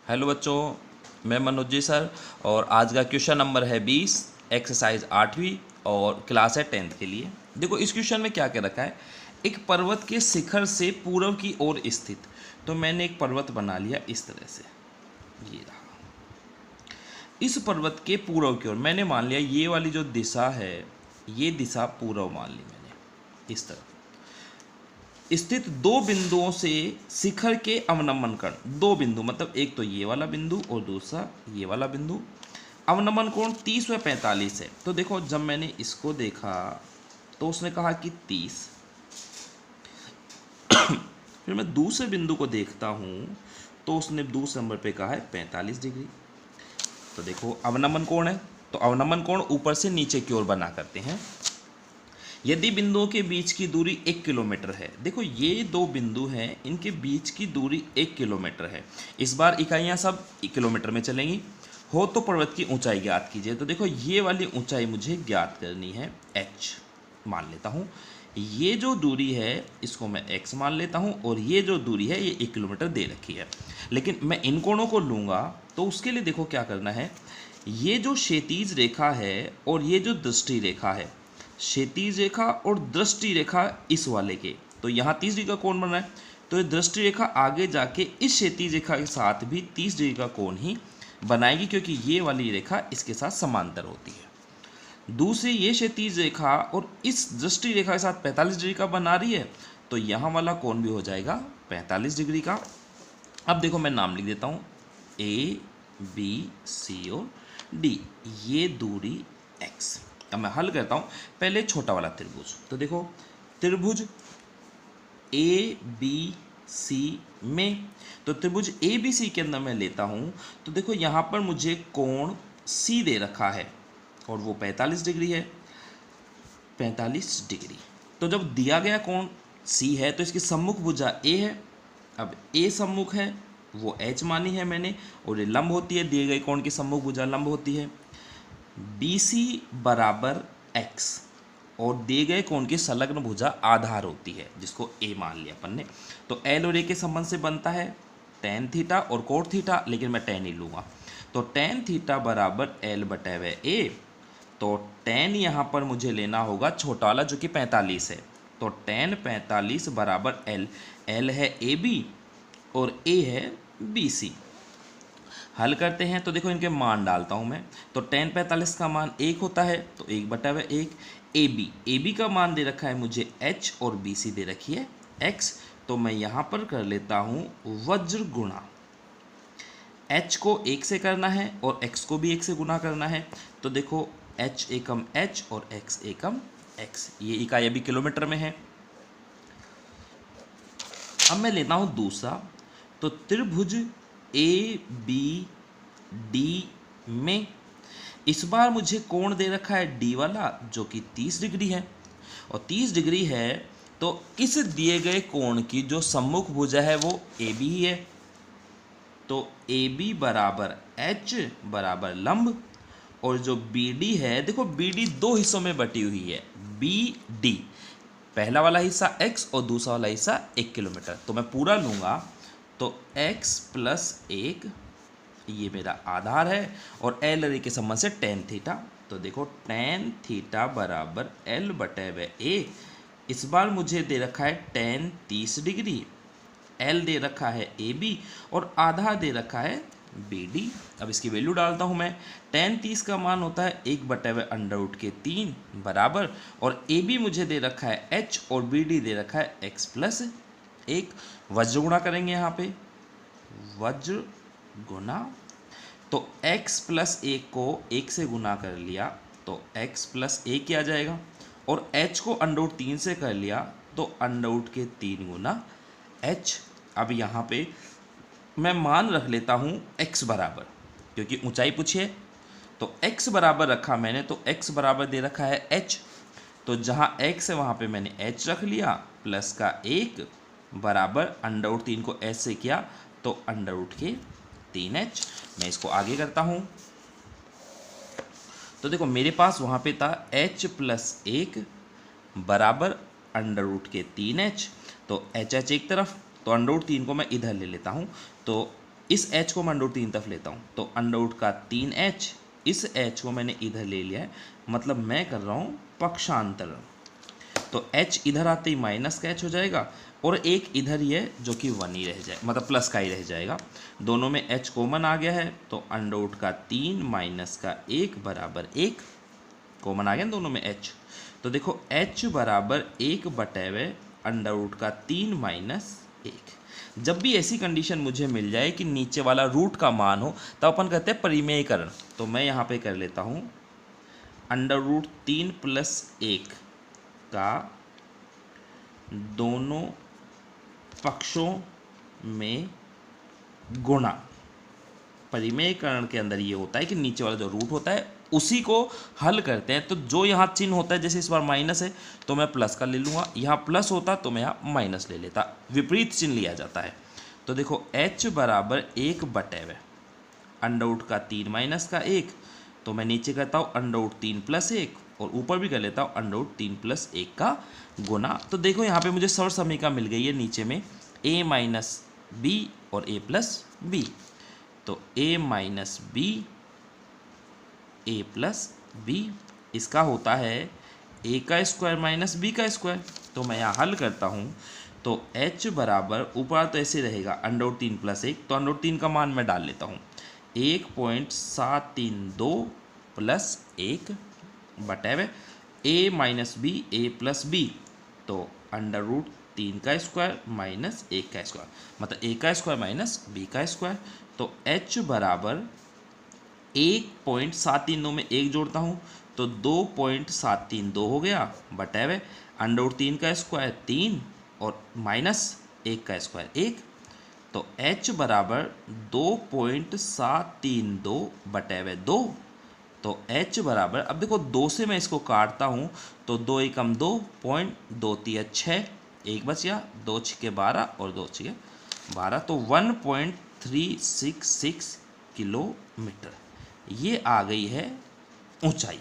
Hello बच्चों, मैं Manoj ji sir. और आज का क्वेश्चन नंबर है 20, एक्सरसाइज 8वीं और क्लास है 10th के लिए। देखो इस क्वेश्चन में क्या क्या रखा है। एक पर्वत के शिखर से पूर्व की ओर स्थित, तो मैंने एक पर्वत बना लिया इस तरह से, ये रहा। इस पर्वत के पूर्व की ओर मैंने मान लिया ये वाली जो दिशा है, ये दिशा पूर्व मान ली मैंने। इस तरह स्थित दो बिंदुओं से शिखर के अवनमन कोण, दो बिंदु मतलब एक तो ये वाला बिंदु और दूसरा ये वाला बिंदु। अवनमन कोण 30 व 45 है। तो देखो जब मैंने इसको देखा तो उसने कहा कि 30, फिर मैं दूसरे बिंदु को देखता हूँ तो उसने दूसरे नंबर पे कहा है 45 डिग्री। तो देखो अवनमन कोण है, तो अवनमन कोण ऊपर से नीचे की ओर बना करते हैं। यदि बिंदुओं के बीच की दूरी 1 किलोमीटर है, देखो ये दो बिंदु हैं, इनके बीच की दूरी 1 किलोमीटर है। इस बार इकाइयाँ सब किलोमीटर में चलेंगी। हो तो पर्वत की ऊंचाई ज्ञात कीजिए। तो देखो ये वाली ऊंचाई मुझे ज्ञात करनी है, h मान लेता हूँ। ये जो दूरी है इसको मैं x मान लेता हूँ, और ये जो दूरी है ये 1 किलोमीटर दे रखी है। लेकिन मैं इन कोणों को लूँगा तो उसके लिए देखो क्या करना है। ये जो क्षैतिज रेखा है और ये जो दृष्टि रेखा है, क्षैतिज रेखा और दृष्टि रेखा इस वाले के, तो यहाँ 30 डिग्री का कोण बन रहा है। तो ये दृष्टि रेखा आगे जाके इस क्षैतिज रेखा के साथ भी 30 डिग्री का कोण ही बनाएगी, क्योंकि ये वाली रेखा इसके साथ समांतर होती है। दूसरी ये क्षैतिज रेखा और इस दृष्टि रेखा के साथ 45 डिग्री का बना रही है, तो यहाँ वाला कोण भी हो जाएगा 45 डिग्री का। अब देखो मैं नाम लिख देता हूँ, ए बी सी और डी, ये दूरी x। अब मैं हल करता हूँ। पहले छोटा वाला त्रिभुज, तो देखो त्रिभुज ए बी सी में, तो त्रिभुज ए बी सी के अंदर मैं लेता हूँ। तो देखो यहाँ पर मुझे कोण सी दे रखा है और वो 45 डिग्री है, 45 डिग्री। तो जब दिया गया कोण सी है तो इसकी सम्मुख भुजा ए है। अब ए सम्मुख है वो h मानी है मैंने, और ये लंब होती है, दिए गए कोण की सम्मुख भुजा लंब होती है। BC बराबर x और दिए गए कोण की संलग्न भुजा आधार होती है, जिसको a मान लिया अपन ने। तो L और A के संबंध से बनता है tan थीटा और कोट थीटा, लेकिन मैं tan ही लूँगा। तो tan थीटा बराबर L बटे वे A। तो tan यहाँ पर मुझे लेना होगा छोटा वाला जो कि 45 है। तो tan 45 बराबर L, L है AB और A है BC। हल करते हैं तो देखो इनके मान डालता हूँ मैं। तो tan 45 का मान 1 होता है, तो 1 बटा वे 1। AB का मान दे रखा है मुझे h और BC दे रखी है x। तो मैं यहाँ पर कर लेता हूँ वज्र गुणा, h को 1 से करना है और x को भी 1 से गुना करना है। तो देखो h एकम h और x एकम x, ये इकाई अभी किलोमीटर में है। अब मैं लेता हूँ दूसरा, तो त्रिभुज ए बी डी में इस बार मुझे कोण दे रखा है डी वाला जो कि 30 डिग्री है, और 30 डिग्री है तो इस दिए गए कोण की जो सम्मुख भुजा है वो ए बी ही है। तो ए बी बराबर h बराबर लंब, और जो बी डी है, देखो बी डी दो हिस्सों में बटी हुई है, बी डी पहला वाला हिस्सा x और दूसरा वाला हिस्सा 1 किलोमीटर। तो मैं पूरा लूँगा, तो x प्लस 1 ये मेरा आधार है, और एल और ए के संबंध से tan थीटा। तो देखो tan थीटा बराबर L बटे वे A। इस बार मुझे दे रखा है tan 30 डिग्री, L दे रखा है AB और आधा दे रखा है BD। अब इसकी वैल्यू डालता हूँ मैं। tan 30 का मान होता है 1 बटे वे √3 बराबर, और AB मुझे दे रखा है h और BD दे रखा है x प्लस 1। वज्र गुणा करेंगे यहाँ पे, वज्र गुना, तो x प्लस 1 को 1 से गुना कर लिया तो x प्लस 1 आ जाएगा, और h को √3 से कर लिया तो √3 गुना h। अब यहाँ पे मैं मान रख लेता हूँ x बराबर, क्योंकि ऊंचाई पूछी है। तो x बराबर रखा मैंने, तो x बराबर दे रखा है h। तो जहाँ x है वहाँ पे मैंने h रख लिया, प्लस का 1 बराबर √3 को h से किया तो √3h। मैं इसको आगे करता हूँ। तो देखो मेरे पास वहाँ पे था h प्लस 1 बराबर √3h। तो h एक तरफ, तो √3 को मैं इधर ले लेता हूँ। तो इस h को मैं अंडर रूट 3 तरफ लेता हूँ, तो अंडर रूट का 3h, इस h को मैंने इधर ले लिया है, मतलब मैं कर रहा हूँ पक्षांतरण। तो h इधर आते ही माइनस का h हो जाएगा और एक इधर ही है जो कि 1 ही रह जाए, मतलब प्लस का ही रह जाएगा। दोनों में h कॉमन आ गया है, तो अंडर रूट का 3 माइनस का 1 बराबर 1, कॉमन आ गया दोनों में h। तो देखो h बराबर 1 बटे हुए अंडर रूट का 3 माइनस 1। जब भी ऐसी कंडीशन मुझे मिल जाए कि नीचे वाला रूट का मान हो, तब अपन कहते हैं परिमेयकरण। तो मैं यहाँ पे कर लेता हूँ अंडर रूट 3 प्लस 1 का दोनों पक्षों में गुणा। परिमेयकरण के अंदर ये होता है कि नीचे वाला जो रूट होता है उसी को हल करते हैं। तो जो यहाँ चिन्ह होता है, जैसे इस बार माइनस है तो मैं प्लस का ले लूँगा, यहाँ प्लस होता तो मैं यहाँ माइनस ले लेता, विपरीत चिन्ह लिया जाता है। तो देखो h बराबर 1 बटे हुए अंडर रूट का 3 माइनस का 1, तो मैं नीचे करता हूँ अंडर रूट 3 प्लस 1 और ऊपर भी कर लेता हूँ अंडर रूट 3 प्लस 1 का गुना। तो देखो यहाँ पे मुझे सर्व समीकरण मिल गई है नीचे में a माइनस बी और a प्लस बी। तो a minus B a plus B, इसका होता है a का स्क्वायर माइनस b का स्क्वायर। तो मैं यहाँ हल करता हूँ, तो h बराबर ऊपर तो ऐसे रहेगा अंडर रूट 3 प्लस 1, तो अंडर रूट 3 का मान मैं डाल लेता हूँ 1.732 प्लस 1 बटे हुए a minus B a plus B, तो अंडर रूट 3 का स्क्वायर माइनस 1 का स्क्वायर, मतलब a का स्क्वायर माइनस b का स्क्वायर। तो h बराबर 1.732 में 1 जोड़ता हूँ तो 2.732 हो गया बटे हुए अंडर रूट 3 का स्क्वायर 3 और माइनस 1 का स्क्वायर 1। तो h बराबर 2.732 बटे हुए 2। तो h बराबर, अब देखो 2 से मैं इसको काटता हूँ तो 2 एकम 2.23 6, 1 बच गया, 2 छिके 12 और 2 छिके 12, तो 1.366 किलोमीटर ये आ गई है ऊंचाई।